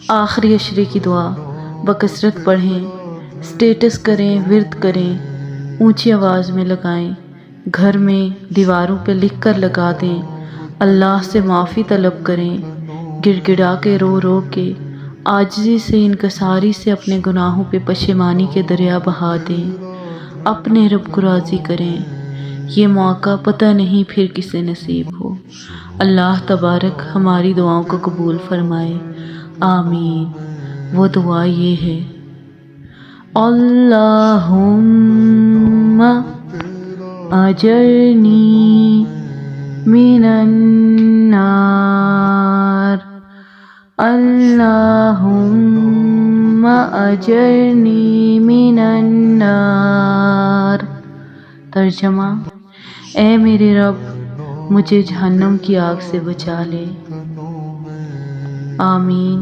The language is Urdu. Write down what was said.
آخری عشرے کی دعا بکثرت پڑھیں، سٹیٹس کریں، ورد کریں، اونچی آواز میں لگائیں، گھر میں دیواروں پہ لکھ کر لگا دیں، اللہ سے معافی طلب کریں، گڑ گڑا کے رو رو کے عاجزی سے انکساری سے اپنے گناہوں پہ پشیمانی کے دریا بہا دیں، اپنے رب کو راضی کریں۔ یہ موقع پتہ نہیں پھر کسے نصیب ہو۔ اللہ تبارک ہماری دعاؤں کو قبول فرمائے، آمین۔ وہ دعا یہ ہے: اللہم اجرنی من النار، اللہم اجرنی من النار۔ ترجمہ: اے میرے رب، مجھے جہنم کی آگ سے بچا لے، آمین۔